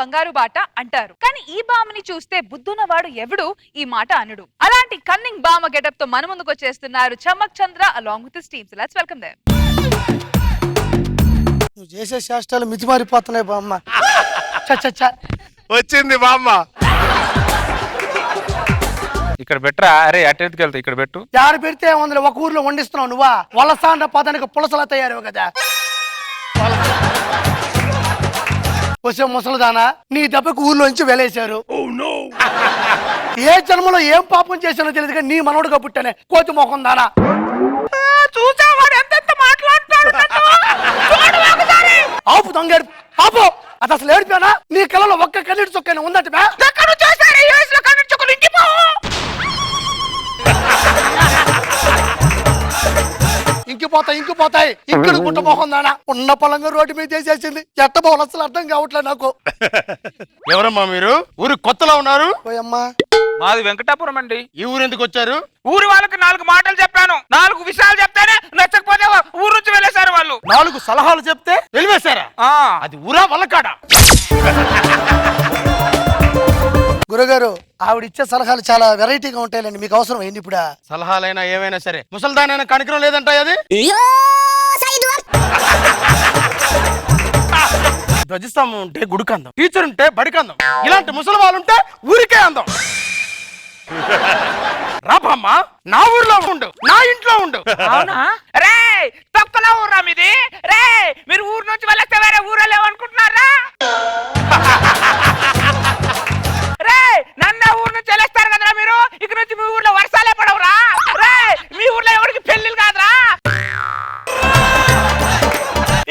బంగారు బాట అంటారు. కానీ ఈ బామని చూస్తే బుద్ధున్నవాడు ఎవడు ఈ మాట అనడు. అలాంటి కన్నింగ్ బామ గెటప్ తో మన ముందుకు వచ్చేస్తున్నారు Chammak Chandra along with his team. So let's welcome them. నువ్వు చేసే శాస్త్రాలు మితిమారిపోతున్నాయి బామ్మ. వచ్చింది బామ్మ. ఇక్కడ పెట్టరా? అరే అటెత్తుకు వెళ్తా, ఇక్కడ పెట్టు. యారు పెడితే వందలు ఒక ఊర్లో వండిస్తున్నావు నువ్వా? వలసాండ పదానికి పులసలా తయారు కదా. వచ్చే ముసలిదానా, నీ దెబ్బకు ఊర్లోంచి వెలేశారు. ఏ జన్మలో ఏం పాపం చేశానో తెలియదు కానీ నీ మనవడుగా పుట్టానే కోతి మొఖం దానా. చూసావాడు ఎంత మాట్లాడుతాడు. ఆపు దొంగ ఆపు. అది అసలు ఏడిపోయానా? నీ కళ్ళలో ఒక్క కన్నీటి చొక్కైనా ఉందంటే ఇంకిపోతాయి ఇక్కడ గుట్ట మొహం దానా. ఉన్న పొలంగా రోడ్డు మీద చేసేసింది. ఎట్టబోలు అసలు అర్థం కావట్లేదు నాకు. ఎవరమ్మా మీరు? ఊరు కొత్తలో ఉన్నారు? ఓయమ్మా, మాది వెంకటాపురం అండి. ఈ ఊరు ఎందుకు వచ్చారు? ఊరి వాళ్ళకి 4 మాటలు చెప్పాను, 4 విషయాలు చెప్తేనే నచ్చకపోతే ఊరు నుంచి వెళ్ళేశారు వాళ్ళు. 4 సలహాలు చెప్తే వెళ్ళివేశారా? అది ఊరా వల్లకాడా? గురుగారు ఆవిడిచ్చే సలహాలు చాలా వెరైటీగా ఉంటాయండి. మీకు అవసరం ఏంటి ఇప్పుడు? సలహాలైనా ఏమైనా సరే ముసల్దానైనా కనికరం లేదంట. అది ధ్వజస్తంభం ఉంటే గుడికి అందం, టీచర్ ఉంటే బడికి అందం, ఇలాంటి ముసలి వాళ్ళు ఉంటే ఊరికే అందం. రాబమ్మా, నా ఊర్లో ఉండు, నా ఇంట్లో ఉండు. రే తొక్కలా ఊర్రా మీది. రే మీరు ఊరు నుంచి వెళ్ళేస్తే వేరే ఊరే లేవనుకుంటున్నారా? రే నన్న ఊరు నుంచి వెళ్ళేస్తారు కదరా మీరు. ఇక నుంచి మీ ఊర్లో వర్షాలే పడవురా. రే మీ ఊర్లో ఎవరికి పెళ్లిళ్ళు కాదురా.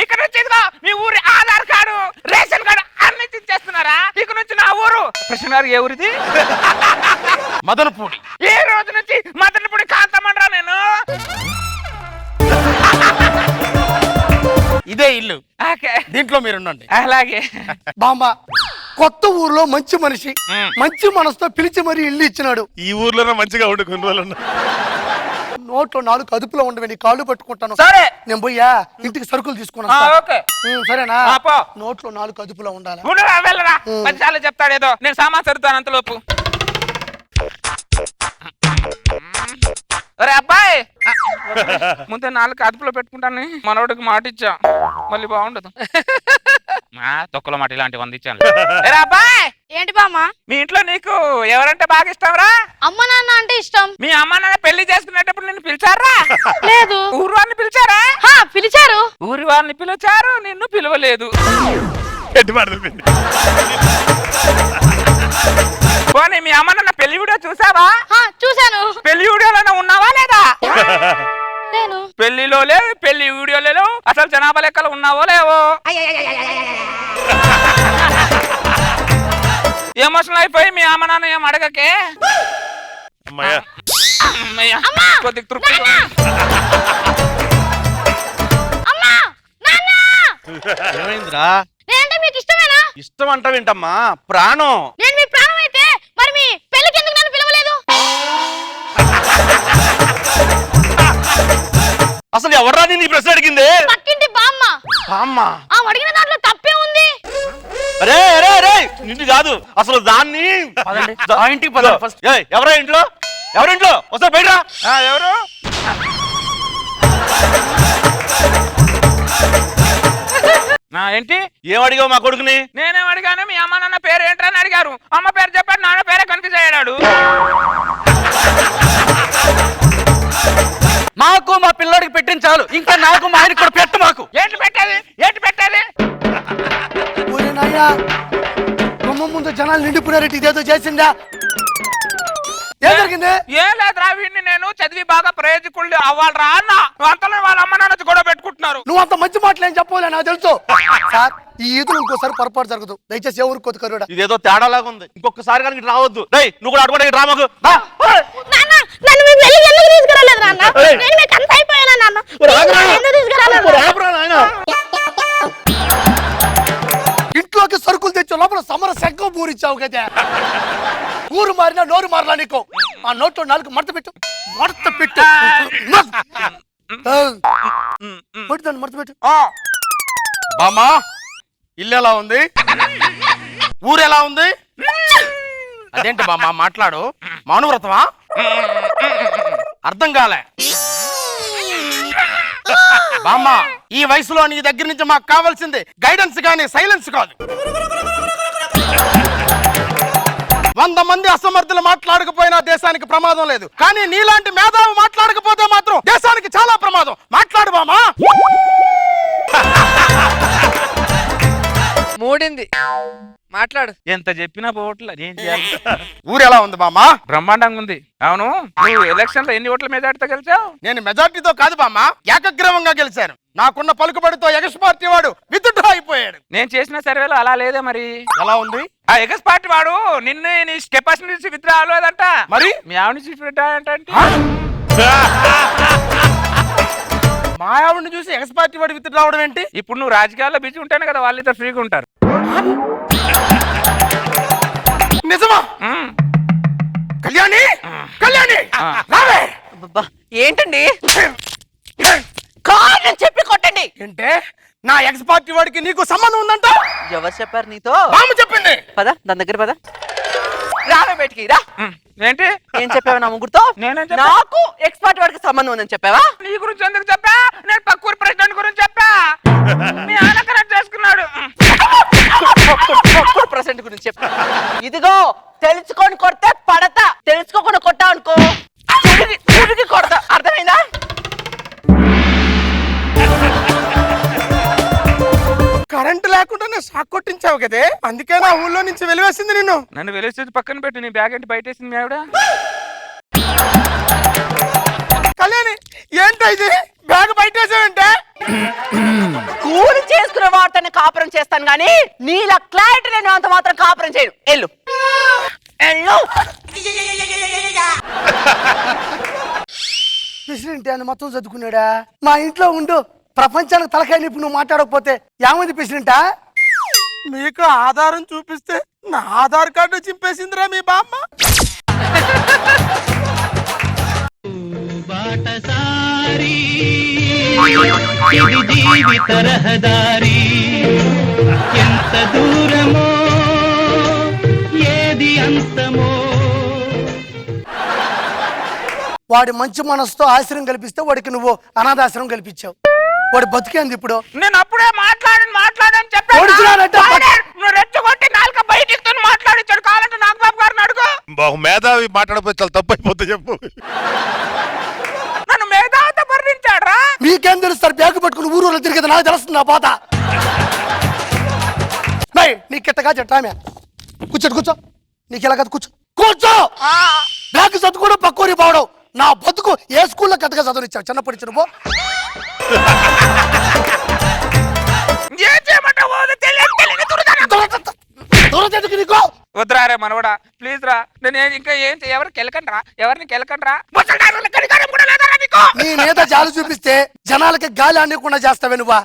ఇక్కడ నుంచి ఇదిగో మీ ఊరి ఆధార్ కార్డు, రేషన్ కార్డు అన్ని చేస్తున్నారా? ఇక నుంచి నా ఊరు కృష్ణ గారు. ఏ ఊరిది? మదనపూడి. ఏ రోజు నుంచి మదనపూడి కాంతమండ్రా నేను. ఇదే ఇల్లు, దీంట్లో మీరుండండి. అలాగే బామ్మ, కొత్త ఊర్లో మంచి మనిషి మంచి మనసుతో పిలిచి మరీ ఇల్లు ఇచ్చినాడు. ఈ ఊర్లోనే మంచిగా ఉండు కొన్ని రోజులు. నోట్లో 4 అదుపులో ఉండవే, నీ కాళ్ళు పట్టుకుంటాను. సరే నేను పోయా ఇంటికి సరుకులు తీసుకున్నా. సరేనా? నోట్లో 4 అదుపులో ఉండాలి. వెళ్ళరా, 10 సార్లు చెప్తాడు ఏదో. నేను సామాన్ సరుతాను అంతలోపు. అరే అబ్బాయి, ముందే 4 అదుపులో పెట్టుకుంటాను. మనోడికి మాట ఇచ్చా, మళ్ళీ బాగుండదు. తొక్కలో మాట ఇలాంటి 100 ఇచ్చాను. అబ్బాయి, ఏంటి బామ్మా? మీ ఇంట్లో నీకు ఎవరంటే బాగా ఇష్టం రా? అమ్మ నాన్న అంటే ఇష్టం. మీ అమ్మ నాన్న పెళ్లి చేసుకునేటప్పుడు నిన్ను పిలిచారా? లేదు. ఊరు వారిని పిలిచారా? పిలిచారు. ఊరి వారిని పిలిచారు, నిన్ను పిలవలేదు. పోనీ మీ అమ్మ నాన్న పెళ్లి వీడియో చూసావా? చూసాను. పెళ్లి వీడియోలోనే ఉన్నావా లేదా? నేను పెళ్లిలో లేవు, పెళ్లి వీడియోలో లేవు. అసలు జనాభా లెక్కలు ఉన్నావో లేవో? ఎమోషనల్ అయిపోయి మీ అమ్మ నాన్న ఏం అడగకే. కొద్దిగా తృప్తి. ఏమైందిరా? నేనంటే మీకు ఇష్టమేనా? ఇష్టం అంటావేంటమ్మా? ప్రాణం. నేను మీ ప్రాణం అయితే మరి మీ పెళ్ళికి ఎందుకు నన్ను పిలవలేదు? అసలు ఎవరా నీ ప్రశ్న అడిగింది? పక్కింటి బామ్మ. బామ్మ? అడిగిన దాంట్లో తప్పే ఉంది. అరే అరే అరే, నిన్ను కాదు అసలు దాన్ని. ఇంటికి పద ఫస్ట్. ఎవరా ఇంట్లో? ఎవరింట్లో? వస్తా బయటరా. ఎవరు? ఏంటి ఏం అడిగావు మా కొడుకుని? నేనేం అడిగాను? మీ అమ్మ నాన్న పేరు ఏంటని అడిగారు. అమ్మ పేరు చెప్పాడు, నాన్న పేరే కన్ఫ్యూజ్ అయ్యాడు. మాకు మా పిల్లడికి పెట్టింది చాలు, ఇంకా నాకు మా ఆయనకి కూడా పెట్టు. మాకు ఏంటి పెట్టేది? ఏంటి పెట్టేది? గుమ్మం ముందు జనాలు నిండిపోయారు. ఇదేదో చేసిందా? ఏం జరిగింది? ఏం లేదురా, వీడిని నేను చదివి బాగా ప్రయోజకులు అవ్వాలరా అన్న. అంతలో వాళ్ళ అమ్మ నాన్న గొడవ పెట్టుకుంటున్నారు. నువ్వు అంత మంచి మాటలు ఏం చెప్పలే, నాకు తెలుసు. సార్, ఈ ఈదులు ఇంకోసారి పొరపాటు జరగదు. దయచేసి ఎవరు కొత్త కరుడా. ఇదేదో తేడాలాగా ఉంది. ఇంకొకసారి కనుక రావద్దు. నువ్వు కూడా అటువంటి డ్రామాకు. ఇంట్లోకి సరుకులు తెచ్చే లోపల సమర శంఖం పూరిచ్చావు కదా. ఊరు మారినా నోరు మారలా నీకు. ఆ నోట్లో 4 మడత పెట్టు. మడత పెట్టు. బామ్మా, ఇల్లు ఎలా ఉంది? ఊరు ఎలా ఉంది? అదేంటి బామ్మ మాట్లాడు, మౌనవ్రతమా? అర్థం కాలే బామ్మ. ఈ వయసులో నీ దగ్గర నుంచి మాకు కావాల్సింది గైడెన్స్ గానీ సైలెన్స్ కాదు. 100 మంది అసమర్థులు మాట్లాడకపోయినా దేశానికి ప్రమాదం లేదు, కానీ నీలాంటి మేధావి మాట్లాడకపోతే మాత్రం దేశానికి చాలా ప్రమాదం. మాట్లాడు బామ్మ. మూడింది మాట్లాడు. ఎంత చెప్పినా పోవట్లే, ఏం చేయాలి? ఊరు ఎలా ఉంది బామ్మ? బ్రహ్మాండంగా ఉంది. అవును, నువ్వు ఎలక్షన్ లో ఎన్ని ఓట్ల మెజార్టీతో గెలిచావు? నేను మెజార్టీతో కాదు బామ్మ, ఏకగ్రీవంగా గెలిచాను. నాకున్న పలుకుబడితో ఎగస్ పార్టీ వాడు విత్డ్రా అయిపోయాడు. నేను చేసిన సర్వేలో అలా లేదే మరి. ఎలా ఉంది? ఆ ఎగస్ పార్టీ వాడు నిన్ను నీ కెపాసిటీ నుంచి విత్డ్రా అవ్వలేదంట. మరి మీ ఆవిడ నుంచి విత్డ్రా అంటే మా ఆవిడని చూసి ఎగస్ పార్టీ వాడు విత్డ్రా రావడం ఏంటి? ఇప్పుడు నువ్వు రాజకీయాల్లో బిజీ ఉంటానే కదా వాళ్ళిద్దరు ఫ్రీగా ఉంటారు. నిజమా? కళ్యాణి, కళ్యాణి రావే. ఏంటండి కారణం చెప్పి కొట్టండి. ఏంటే నా ఎక్స్ పార్టీ వాడికి నీకు సంబంధం ఉందంట? ఎవరు చెప్పారు నీతో? బామ్మ చెప్పింది. పద దాని దగ్గర పద. రావే బయటికి రా. ఏంటి ఏం చెప్పావా నా ముగ్గురుతో? నేనేం చెప్పా? నాకు ఎక్స్పర్ట్ వాడికి సంబంధం ఉందని చెప్పావా? నీ గురించి ఎందుకు చెప్పా? నేను పక్కూరు ప్రెసిడెంట్ గురించి చెప్పా. మీ ఆయన కరెక్ట్ చేసుకున్నాడు. ప్రెసిడెంట్ గురించి చెప్పా. ఇదిగో తెలుసుకొని కొడితే పడతా, తెలుసుకోకుండా కొట్టా అనుకో చురుకి కొడతా. అర్థమైందా? కరెంట్ లేకుండానే షాక్ కొట్టించావు కదే, అందుకే నా ఊళ్ళో నుంచి వెలివేసింది నిన్ను. నన్ను వెలిసి పక్కన పెట్టు. నీ బ్యాగ్ ఏంటి బయటేసింది మీ ఆవిడ? కళ్యాణి ఏంట ఇది? బ్యాగ్ బయటేసావంటే? కూలి చేసుకునే వాడితోనే కాపురం చేస్తాను గానీ నీలా క్లారిటీ నేను అంత మాత్రం కాపురం చేయను. ఎల్లు ఎల్లు. ప్రెసిడెంట్ అని మొత్తం చదువుకున్నాడా? మా ఇంట్లో ఉండు, ప్రపంచానికి తలకాయ నిప్పు నువ్వు మాట్లాడకపోతే ఏమైంది ప్రెసిడెంటా? మీకు ఆధారం చూపిస్తే నా ఆధార్ కార్డు చింపేసిందిరా మీ బామ్మ. జీవిత రహదారి ఎంత దూరమో ఏది అంతమో. వాడి మంచి మనసుతో ఆశ్రయం కల్పిస్తే వాడికి నువ్వు అనాథాశ్రయం కల్పించావు. వాడు బతికేంది ఇప్పుడు. నేను అప్పుడే మాట్లాడని చెప్పాను. ఓడిచినాడంటే నువ్వు రెచ్చగొట్టి నాలుక బయటికి మాట్లాడించాడు. కావాలంటే నాగబాబు గారిని అడుగు. మేధావి మాట్లాడకపోతే చాలా తప్పు అయిపోతే చెప్పు. నన్ను మేధావితో వర్ణించాడు. మీకేం తెలుస్తారు? బ్యాగ్ పట్టుకుని ఊరు తిరిగేది నాకు తెలుస్తుంది. నా బాధ నీ కిట్టగా చెట్టామే. కూర్చోటి కూర్చో. నీకు ఎలా కదా కూర్చో కూర్చో. బ్యాగ్ చదువుకోవడం పక్కూరి పోవడం నా బతుకు. ఏ స్కూల్లో కట్టగా చదువునిచ్చావు? చిన్నప్పటి చిన్న వద్దురారే మనవడా, ప్లీజ్ రా. నేను ఇంకా ఏం ఎవరికి వెళ్ళకండి రా, ఎవరిని వెళ్ళకండి రా. నీ నేత జాలు చూపిస్తే జనాలకి గాలి అందకుండా చేస్తావే నువ్వా?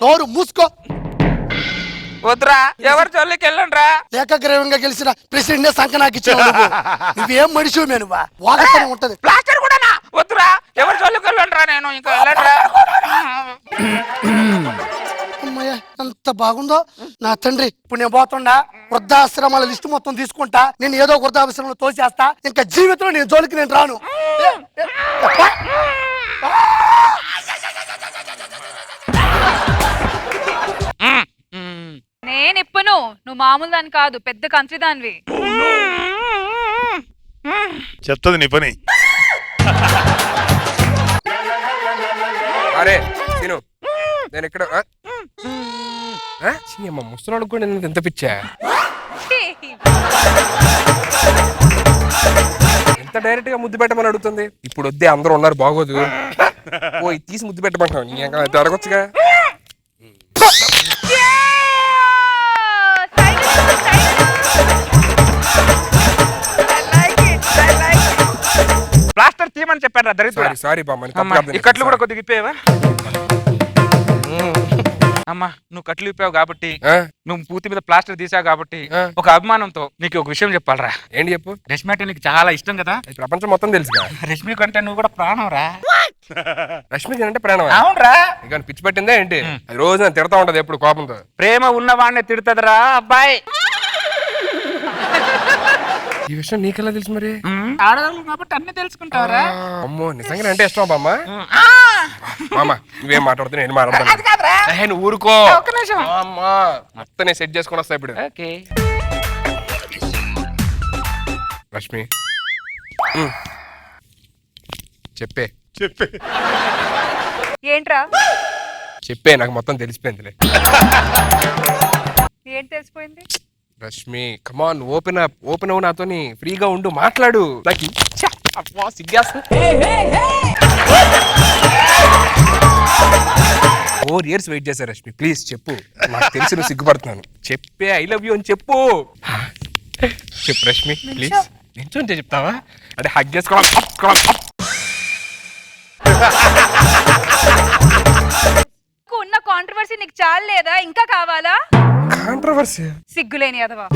నోరు మూసుకో. వద్దురా, ఎవరి చల్లికి వెళ్ళండి రా. ఏకగ్రీవంగా గెలిచిన ప్రెసిడెంట్ నే సంఖ నాకు ఇచ్చావు. నువ్వేం మనిషి నువ్వా? వాగతనం ఉంటది. ప్లాస్టర్ కూడా వద్దురా, ఎవరి చల్లికి వెళ్ళండి రా. నేను ఇంకా వెళ్ళండి. అమ్మయ్య ఎంత బాగుందో నా తండ్రి. ఇప్పుడు నేను పోతుండా వృద్ధాశ్రమాల లిస్టు మొత్తం తీసుకుంటా. నేను ఏదో వృద్ధాశ్రమంలో తోసేస్తా. ఇంకా జీవితంలో నేను జోలికి నేను రాను. నేనిప్పును, నువ్వు మామూలు దాని కాదు, పెద్ద కంత్రి దానివి. చెప్తుంది నీ పని. అరే తిను, నేను ఇక్కడ ముసలాడు కూడా ఎంత పిచ్చా? ఎంత డైరెక్ట్ గా ముద్దు పెట్టమని అడుగుతుంది. ఇప్పుడు వద్దే, అందరూ ఉన్నారు బాగోదు. ఓ ఇది తీసి ముద్దు పెట్టమంటావు. నీ అడగొచ్చుగా. ప్లాస్టర్ తీయమని చెప్పాడు దరిద్రుడా. సారీ ఇక్కట్లు కూడా కొద్దిగా ఇప్పేవా? అమ్మా నువ్వు కట్లు ఇప్పావు కాబట్టి, ఆ? నువ్వు పూర్తి మీద ప్లాస్టర్ తీసావు కాబట్టి, ఆ. ఒక అభిమానంతో నీకు ఒక విషయం చెప్పాలరా. ఏంటి చెప్పు. రష్మి అంటే నీకు చాలా ఇష్టం కదా. ఈ ప్రపంచం మొత్తం తెలుసుగా. రష్మి కంటే నువ్వు కూడా ప్రాణం రా. రష్మికి అంటే ప్రాణం. అవునరా. ఇక పిచ్చి పట్టిందే ఏంటి? అది రోజు నేను తిడతా ఉంటది ఎప్పుడు కోపంతో. ప్రేమ ఉన్నవాడిని తిడుతుందిరా అబ్బాయి. ఈ విషయం నీకెలా తెలుసు మరి? ఆడవాళ్ళు కాబట్టి అన్ని తెలుసుకుంటావరా. అమ్మో నిజంగా అంటే ఇష్టం బామ్మ. మామ నువ్వేం మాట్లాడుతున్నా నేను మాట్లాడుతున్నా. నువ్వు ఊరుకో. ఒక్క నిమిషం. అమ్మా మొత్తం నేను సెట్ చేసుకుని వస్తా ఇప్పుడు. ఓకే. రష్మి చెప్పే ఏంట్రా చెప్పే నాకు మొత్తం తెలిసిపోయిందిలే. ఏం తెలిసిపోయింది? రష్మి కమాన్ ఓపెన్ అవ్వు నాతోని ఫ్రీగా ఉండు మాట్లాడు. నాకు అబ్బా సిగ్గేస్తా. 4 years వెయిట్ చేశా రష్మి ప్లీజ్ చెప్పు. నాకు తెలిసి నువ్వు సిగ్గుపడుతున్నాను. చెప్పే ఐ లవ్ యూ అని చెప్పు. చెప్పు రష్మి ప్లీజ్. నించుంటే చెప్తావా? అంటే హగ్ చేసుకోవడం. ఉన్న కాంట్రవర్సీ నీకు చాలు లేదా? ఇంకా కావాలా? కాంట్రవర్సీ సిగ్గులేని అదవా.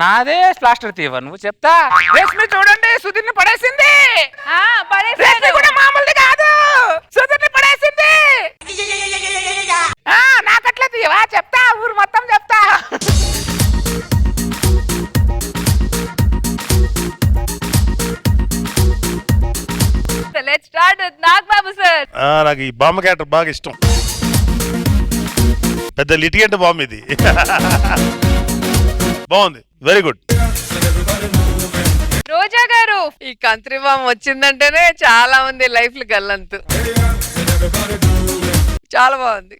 నాదే ప్లాస్టర్ తీవ నువ్వు చెప్తా. రష్మి చూడండి సుధీర్ని పడేసింది. రష్మి కూడా మామూలుది కాదు, సుధీర్ని పడేసింది. నాకట్లా తీవా చెప్తా, ఊరు మొత్తం చెప్తా. Let's start with Nagbabu sir. నాకు ఈ బామ్మ క్యారెక్టర్ బాగా ఇష్టం. పెద్ద లిటిగెంట్ బామ్మ ఇది. బాగుంది, వెరీ గుడ్. రోజా గారు, ఈ కంత్రి బామ్ వచ్చిందంటేనే చాలా మంది లైఫ్ గల్లంతు. చాలా బాగుంది.